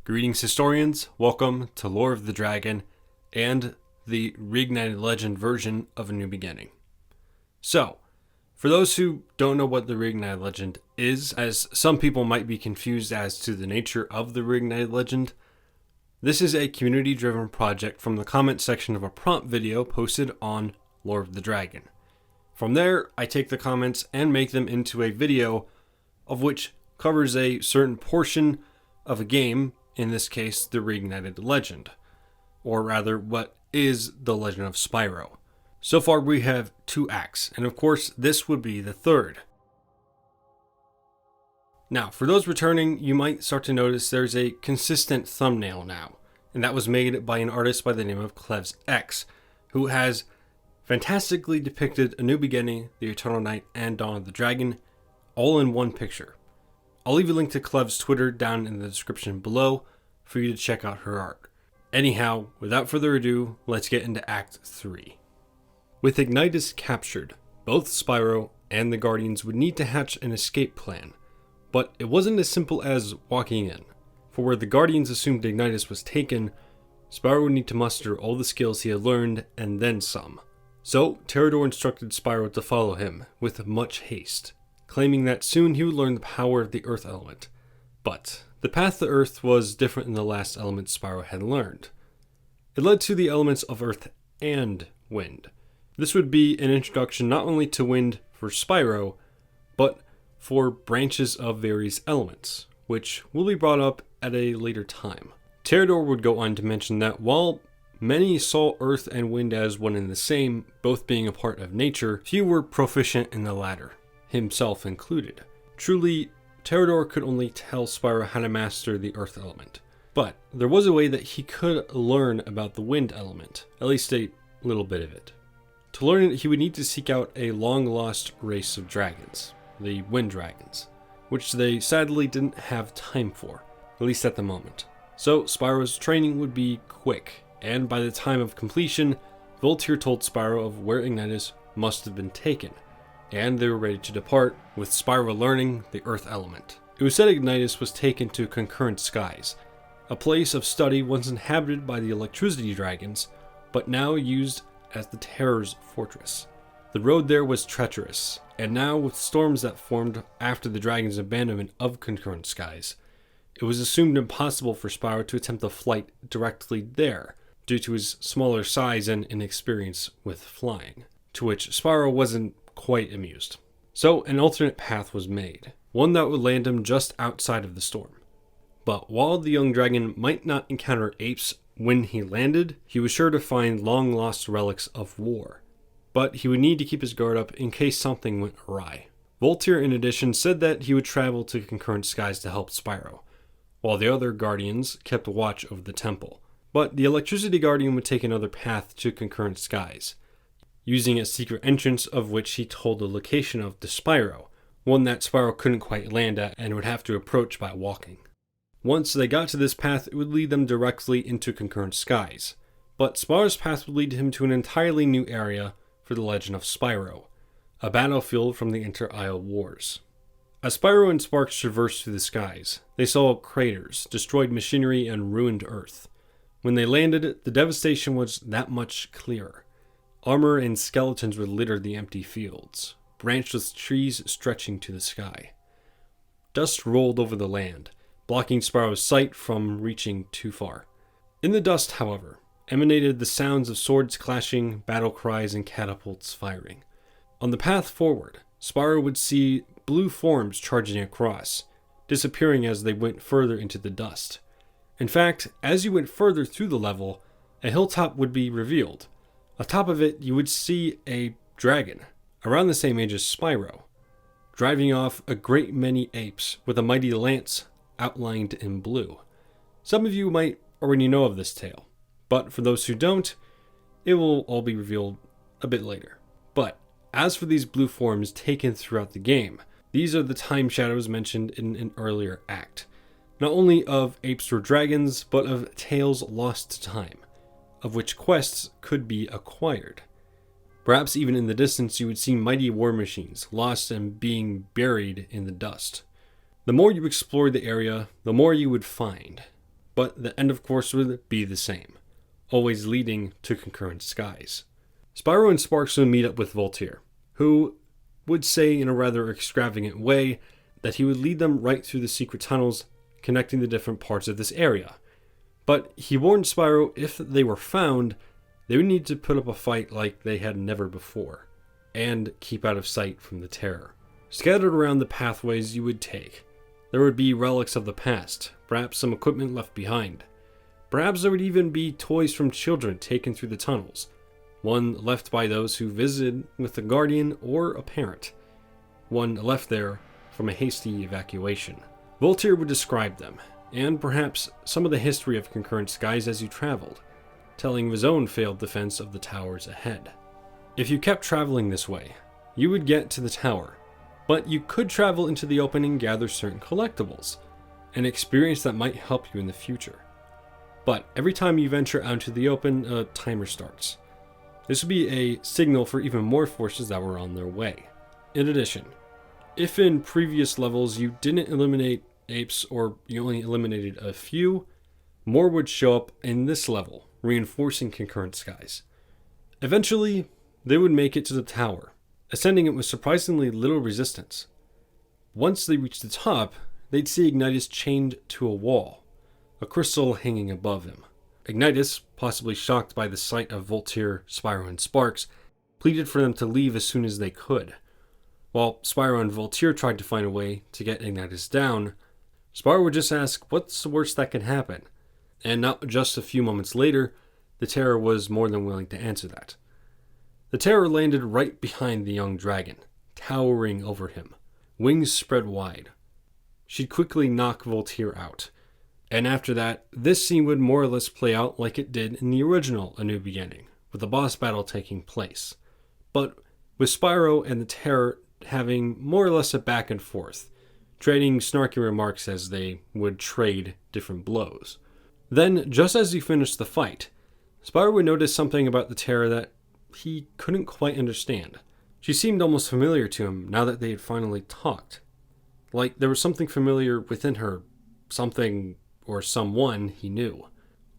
Greetings historians, welcome to Lore of the Dragon and the Reignited Legend version of A New Beginning. So, for those who don't know what the Reignited Legend is, as some people might be confused as to the nature of the Reignited Legend, this is a community-driven project from the comment section of a prompt video posted on Lore of the Dragon. From there, I take the comments and make them into a video of which covers a certain portion of a game, in this case, the Reignited Legend, or rather, what is the Legend of Spyro. So far we have 2 acts, and of course this would be the third. Now, for those returning, you might start to notice there's a consistent thumbnail now, and that was made by an artist by the name of ClevsX, who has fantastically depicted A New Beginning, The Eternal Night, and Dawn of the Dragon, all in one picture. I'll leave a link to Clev's Twitter down in the description below for you to check out her art. Anyhow, without further ado, let's get into Act 3. With Ignitus captured, both Spyro and the Guardians would need to hatch an escape plan, but it wasn't as simple as walking in. For where the Guardians assumed Ignitus was taken, Spyro would need to muster all the skills he had learned and then some. So, Terrador instructed Spyro to follow him with much haste, claiming that soon he would learn the power of the Earth element. But the path to Earth was different than the last element Spyro had learned. It led to the elements of Earth and Wind. This would be an introduction not only to Wind for Spyro, but for branches of various elements, which will be brought up at a later time. Terrador would go on to mention that while many saw Earth and Wind as one and the same, both being a part of nature, few were proficient in the latter, himself included. Truly, Terrador could only tell Spyro how to master the Earth element. But there was a way that he could learn about the Wind element, at least a little bit of it. To learn it, he would need to seek out a long-lost race of dragons, the Wind Dragons, which they sadly didn't have time for, at least at the moment. So Spyro's training would be quick, and by the time of completion, Voltaire told Spyro of where Ignitus must have been taken, and they were ready to depart, with Spyro learning the Earth element. It was said Ignitus was taken to Concurrent Skies, a place of study once inhabited by the electricity dragons, but now used as the Terror's fortress. The road there was treacherous, and now with storms that formed after the dragon's abandonment of Concurrent Skies, it was assumed impossible for Spyro to attempt a flight directly there, due to his smaller size and inexperience with flying, to which Spyro wasn't quite amused. So an alternate path was made, one that would land him just outside of the storm. But while the young dragon might not encounter apes when he landed, he was sure to find long-lost relics of war. But he would need to keep his guard up in case something went awry. Voltaire, in addition, said that he would travel to Concurrent Skies to help Spyro, while the other Guardians kept watch over the temple. But the Electricity Guardian would take another path to Concurrent Skies, using a secret entrance of which he told the location of to Spyro, one that Spyro couldn't quite land at and would have to approach by walking. Once they got to this path, it would lead them directly into Concurrent Skies, but Spyro's path would lead him to an entirely new area for the Legend of Spyro, a battlefield from the Inter-Isle Wars. As Spyro and Sparks traversed through the skies, they saw craters, destroyed machinery, and ruined Earth. When they landed, the devastation was that much clearer. Armor and skeletons would litter the empty fields, branchless trees stretching to the sky. Dust rolled over the land, blocking Spyro's sight from reaching too far. In the dust, however, emanated the sounds of swords clashing, battle cries, and catapults firing. On the path forward, Spyro would see blue forms charging across, disappearing as they went further into the dust. In fact, as you went further through the level, a hilltop would be revealed. Atop of it, you would see a dragon, around the same age as Spyro, driving off a great many apes with a mighty lance outlined in blue. Some of you might already know of this tale, but for those who don't, it will all be revealed a bit later. But as for these blue forms taken throughout the game, these are the time shadows mentioned in an earlier act, not only of apes or dragons, but of tales lost to time, of which quests could be acquired. Perhaps even in the distance you would see mighty war machines, lost and being buried in the dust. The more you explored the area, the more you would find. but the end of course would be the same, always leading to concurrent skies. Spyro and Sparks would meet up with Voltaire, who would say in a rather extravagant way that he would lead them right through the secret tunnels connecting the different parts of this area. But he warned Spyro if they were found, they would need to put up a fight like they had never before, and keep out of sight from the terror. Scattered around the pathways you would take, there would be relics of the past, perhaps some equipment left behind. Perhaps there would even be toys from children taken through the tunnels, one left by those who visited with a guardian or a parent, one left there from a hasty evacuation. Voltaire would describe them, and perhaps some of the history of concurrent skies as you traveled, telling of his own failed defense of the towers ahead. If you kept traveling this way, you would get to the tower, but you could travel into the open and gather certain collectibles, an experience that might help you in the future. But every time you venture out into the open, a timer starts. This would be a signal for even more forces that were on their way. In addition, if in previous levels you didn't eliminate apes or you only eliminated a few, more would show up in this level, reinforcing concurrent skies. Eventually, they would make it to the tower, ascending it with surprisingly little resistance. Once they reached the top, they'd see Ignitus chained to a wall, a crystal hanging above him. Ignitus, possibly shocked by the sight of Voltaire, Spyro, and Sparks, pleaded for them to leave as soon as they could. While Spyro and Voltaire tried to find a way to get Ignitus down, Spyro would just ask, what's the worst that can happen? And not just a few moments later, the Terror was more than willing to answer that. The Terror landed right behind the young dragon, towering over him, wings spread wide. She'd quickly knock Voltaire out. And after that, this scene would more or less play out like it did in the original A New Beginning, with the boss battle taking place. But with Spyro and the Terror having more or less a back and forth, trading snarky remarks as they would trade different blows. Then, just as he finished the fight, Spyro would notice something about the Terror that he couldn't quite understand. She seemed almost familiar to him now that they had finally talked. Like there was something familiar within her, something or someone he knew,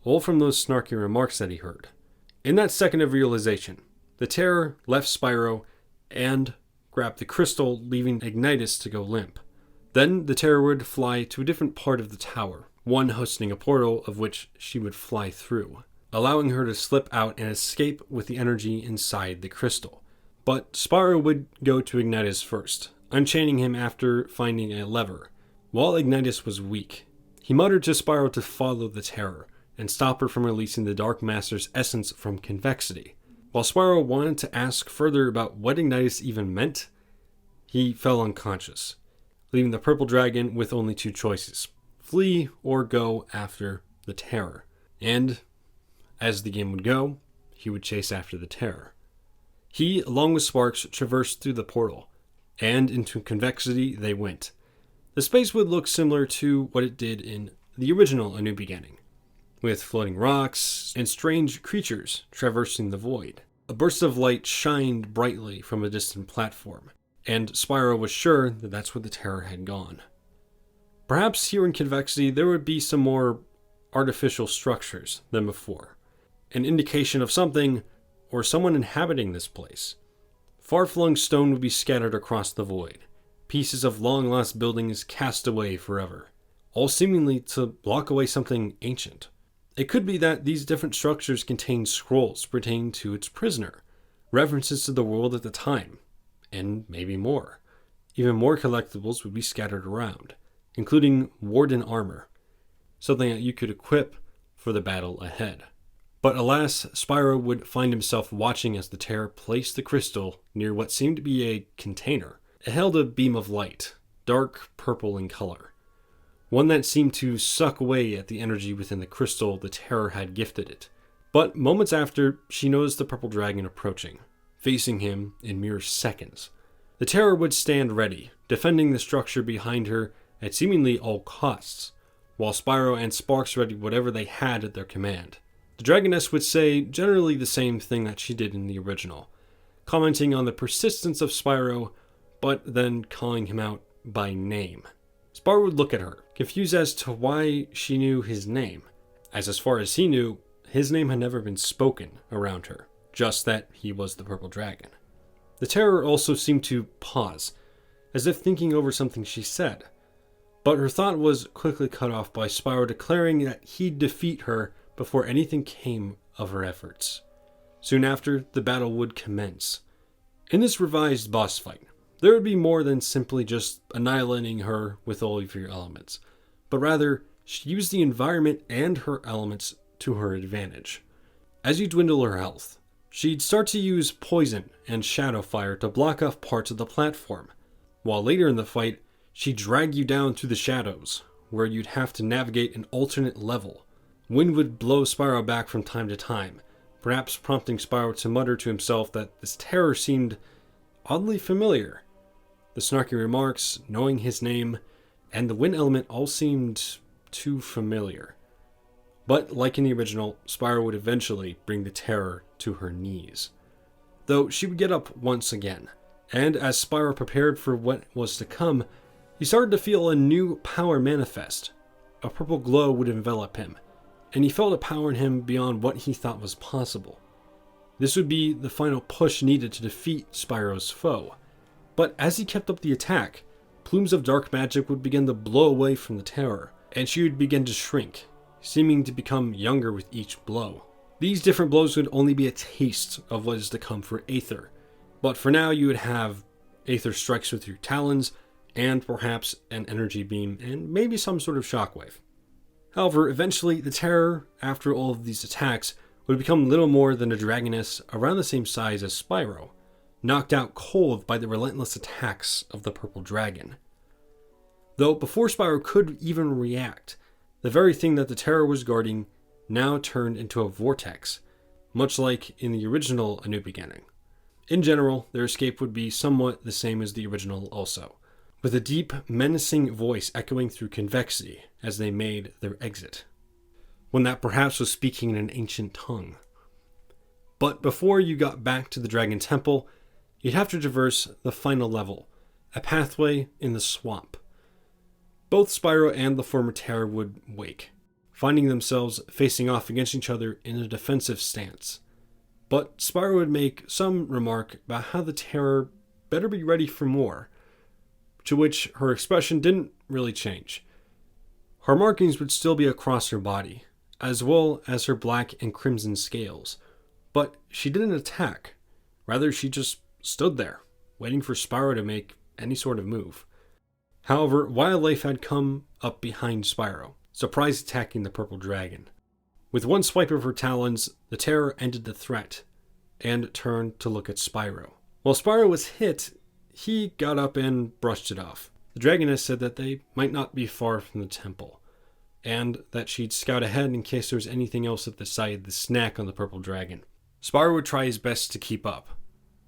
all from those snarky remarks that he heard. In that second of realization, the Terror left Spyro and grabbed the crystal, leaving Ignitus to go limp. Then the Terror would fly to a different part of the tower, one hosting a portal of which she would fly through, allowing her to slip out and escape with the energy inside the crystal. But Spyro would go to Ignitus first, unchaining him after finding a lever. While Ignitus was weak, he muttered to Spyro to follow the Terror and stop her from releasing the Dark Master's essence from convexity. While Spyro wanted to ask further about what Ignitus even meant, he fell unconscious, leaving the purple dragon with only two choices: flee or go after the Terror. And, as the game would go, he would chase after the Terror. He, along with Sparks, traversed through the portal, and into convexity they went. The space would look similar to what it did in the original A New Beginning, with floating rocks and strange creatures traversing the void. A burst of light shined brightly from a distant platform, and Spyro was sure that that's where the Terror had gone. Perhaps here in convexity there would be some more artificial structures than before, an indication of something or someone inhabiting this place. Far-flung stone would be scattered across the void, pieces of long-lost buildings cast away forever, all seemingly to block away something ancient. It could be that these different structures contain scrolls pertaining to its prisoner, references to the world at the time, and maybe more. Even more collectibles would be scattered around, including Warden armor, something that you could equip for the battle ahead. But alas, Spyro would find himself watching as the Terror placed the crystal near what seemed to be a container. It held a beam of light, dark purple in color, one that seemed to suck away at the energy within the crystal the Terror had gifted it. But moments after, she noticed the purple dragon approaching, facing him in mere seconds. The Terror would stand ready, defending the structure behind her at seemingly all costs, while Spyro and Sparks readied whatever they had at their command. The Dragoness would say generally the same thing that she did in the original, commenting on the persistence of Spyro, but then calling him out by name. Spyro would look at her, confused as to why she knew his name, as far as he knew, his name had never been spoken around her, just that he was the purple dragon. The terror also seemed to pause, as if thinking over something she said, but her thought was quickly cut off by Spyro declaring that he'd defeat her before anything came of her efforts. Soon after, the battle would commence. In this revised boss fight, there would be more than simply just annihilating her with all of your elements, but rather, she used the environment and her elements to her advantage. As you dwindle her health, she'd start to use poison and shadow fire to block off parts of the platform, while later in the fight, she'd drag you down through the shadows, where you'd have to navigate an alternate level. Wind would blow Spyro back from time to time, perhaps prompting Spyro to mutter to himself that this terror seemed oddly familiar. The snarky remarks, knowing his name, and the wind element all seemed too familiar. But like in the original, Spyro would eventually bring the terror to her knees. Though she would get up once again, and as Spyro prepared for what was to come, he started to feel a new power manifest. A purple glow would envelop him, and he felt a power in him beyond what he thought was possible. This would be the final push needed to defeat Spyro's foe. But as he kept up the attack, plumes of dark magic would begin to blow away from the terror, and she would begin to shrink, seeming to become younger with each blow. These different blows would only be a taste of what is to come for Aether, but for now you would have Aether strikes with your talons, and perhaps an energy beam, and maybe some sort of shockwave. However, eventually the terror, after all of these attacks, would become little more than a dragoness around the same size as Spyro, knocked out cold by the relentless attacks of the purple dragon. Though before Spyro could even react, the very thing that the terror was guarding now turned into a vortex, much like in the original A New Beginning. In general, their escape would be somewhat the same as the original also, with a deep, menacing voice echoing through convexity as they made their exit, one that perhaps was speaking in an ancient tongue. But before you got back to the Dragon Temple, you'd have to traverse the final level, a pathway in the swamp. Both Spyro and the former terror would wake, finding themselves facing off against each other in a defensive stance. But Spyro would make some remark about how the terror better be ready for more, to which her expression didn't really change. Her markings would still be across her body, as well as her black and crimson scales, but she didn't attack. Rather, she just stood there, waiting for Spyro to make any sort of move. However, Wildlife had come up behind Spyro, surprise attacking the purple dragon. With one swipe of her talons, the terror ended the threat, and turned to look at Spyro. While Spyro was hit, he got up and brushed it off. The dragoness said that they might not be far from the temple, and that she'd scout ahead in case there was anything else at the side of the snack on the purple dragon. Spyro would try his best to keep up,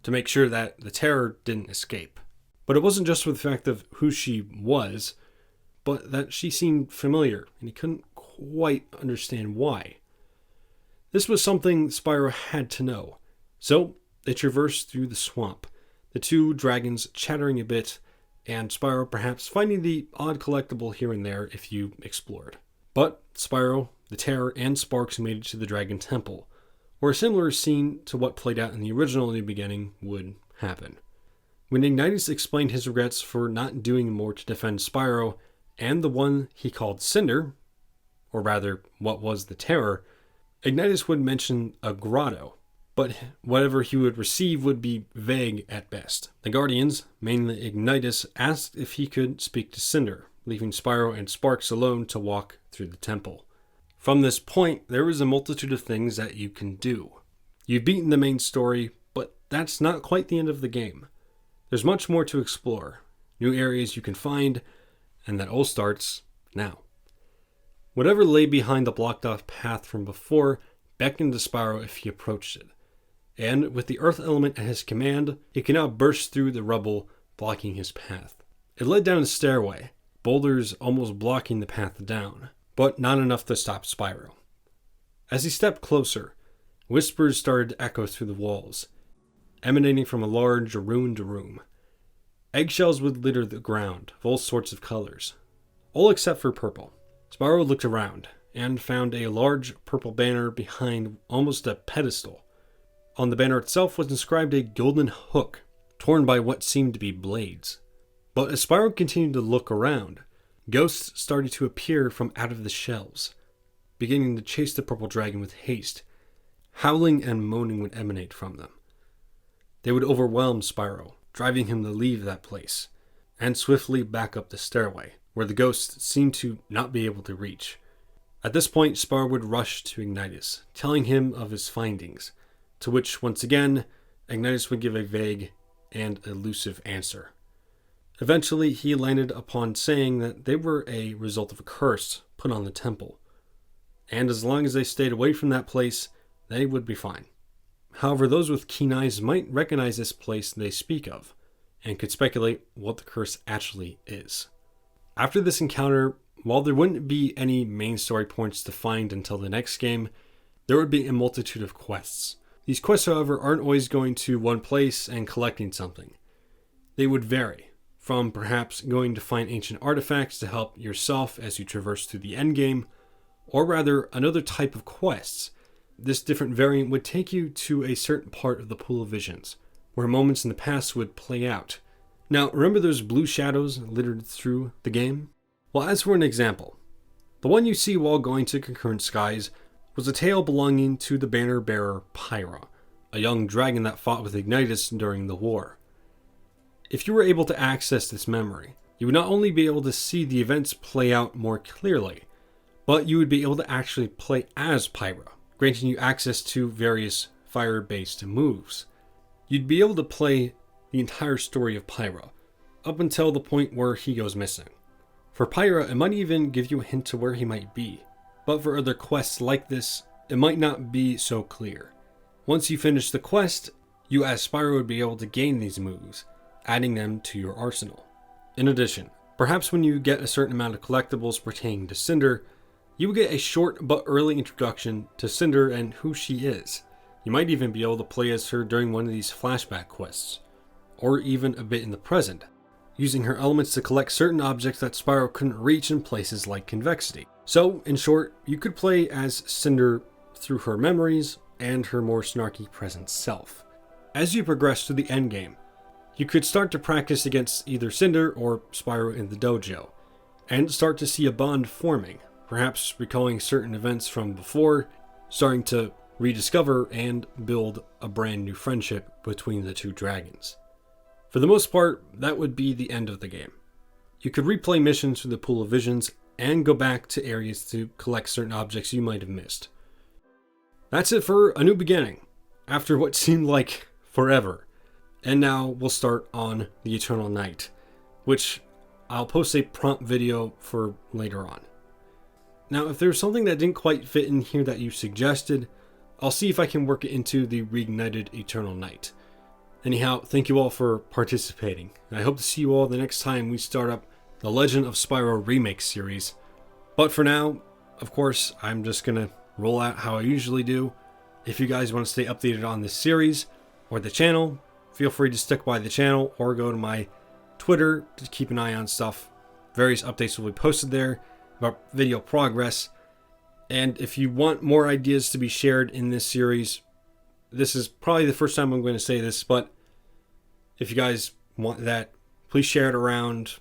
to make sure that the terror didn't escape. But it wasn't just for the fact of who she was, but that she seemed familiar, and he couldn't quite understand why. This was something Spyro had to know, so they traversed through the swamp, the two dragons chattering a bit, and Spyro perhaps finding the odd collectible here and there if you explored. But Spyro, the Terror, and Sparks made it to the Dragon Temple, where a similar scene to what played out in the original New Beginning would happen. When Ignitus explained his regrets for not doing more to defend Spyro and the one he called Cinder, or rather, what was the Terror, Ignitus would mention a grotto, but whatever he would receive would be vague at best. The Guardians, mainly Ignitus, asked if he could speak to Cinder, leaving Spyro and Sparks alone to walk through the temple. From this point, there is a multitude of things that you can do. You've beaten the main story, but that's not quite the end of the game. There's much more to explore, new areas you can find, and that all starts now. Whatever lay behind the blocked off path from before beckoned to Spyro if he approached it, and with the earth element at his command, he could now burst through the rubble, blocking his path. It led down a stairway, boulders almost blocking the path down, but not enough to stop Spyro. As he stepped closer, whispers started to echo through the walls, emanating from a large, ruined room. Eggshells would litter the ground of all sorts of colors. all except for purple. Spyro looked around and found a large purple banner behind almost a pedestal. On the banner itself was inscribed a golden hook, torn by what seemed to be blades. But as Spyro continued to look around, ghosts started to appear from out of the shelves, beginning to chase the purple dragon with haste. Howling and moaning would emanate from them. They would overwhelm Spyro, driving him to leave that place, and swiftly back up the stairway, where the ghosts seemed to not be able to reach. At this point, Spyro would rush to Ignitus, telling him of his findings, to which, once again, Ignitus would give a vague and elusive answer. Eventually, he landed upon saying that they were a result of a curse put on the temple, and as long as they stayed away from that place, they would be fine. However, those with keen eyes might recognize this place they speak of, and could speculate what the curse actually is. After this encounter, while there wouldn't be any main story points to find until the next game, there would be a multitude of quests. These quests, however, aren't always going to one place and collecting something. They would vary, from perhaps going to find ancient artifacts to help yourself as you traverse through the endgame, or rather another type of quests. This different variant would take you to a certain part of the Pool of Visions, where moments in the past would play out. Now, remember those blue shadows littered through the game? Well, as for an example, the one you see while going to Concurrent Skies was a tale belonging to the banner bearer Pyra, a young dragon that fought with Ignitus during the war. If you were able to access this memory, you would not only be able to see the events play out more clearly, but you would be able to actually play as Pyra, granting you access to various fire-based moves. You'd be able to play the entire story of Pyra, up until the point where he goes missing. For Pyra, it might even give you a hint to where he might be, but for other quests like this, it might not be so clear. Once you finish the quest, you as Spyro would be able to gain these moves, adding them to your arsenal. In addition, perhaps when you get a certain amount of collectibles pertaining to Cinder, you will get a short but early introduction to Cinder and who she is. You might even be able to play as her during one of these flashback quests, or even a bit in the present, using her elements to collect certain objects that Spyro couldn't reach in places like Convexity. So, in short, you could play as Cinder through her memories and her more snarky present self. As you progress through the endgame, you could start to practice against either Cinder or Spyro in the dojo, and start to see a bond forming, perhaps recalling certain events from before, starting to rediscover and build a brand new friendship between the two dragons. For the most part, that would be the end of the game. You could replay missions through the Pool of Visions and go back to areas to collect certain objects you might have missed. That's it for A New Beginning, after what seemed like forever. And now we'll start on the Eternal Night, which I'll post a prompt video for later on. Now, if there's something that didn't quite fit in here that you suggested, I'll see if I can work it into the Reignited Eternal Night. Anyhow, thank you all for participating, and I hope to see you all the next time we start up the Legend of Spyro Remake series. But for now, of course, I'm just gonna roll out how I usually do. If you guys want to stay updated on this series or the channel, feel free to stick by the channel or go to my Twitter to keep an eye on stuff. Various updates will be posted there about video progress. And if you want more ideas to be shared in this series, this is probably the first time I'm going to say this, but if you guys want that, please share it around.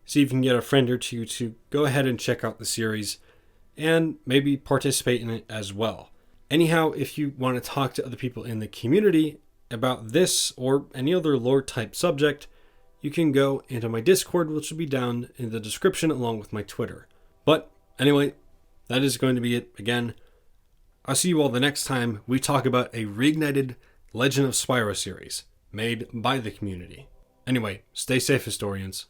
See if you can get a friend or two to go ahead and check out the series and maybe participate in it as well. Anyhow, if you want to talk to other people in the community about this or any other lore type subject, you can go into my Discord, which will be down in the description along with my Twitter. But anyway, that is going to be it again. I'll see you all the next time we talk about a Reignited Legend of Spyro series made by the community. Anyway, stay safe, historians.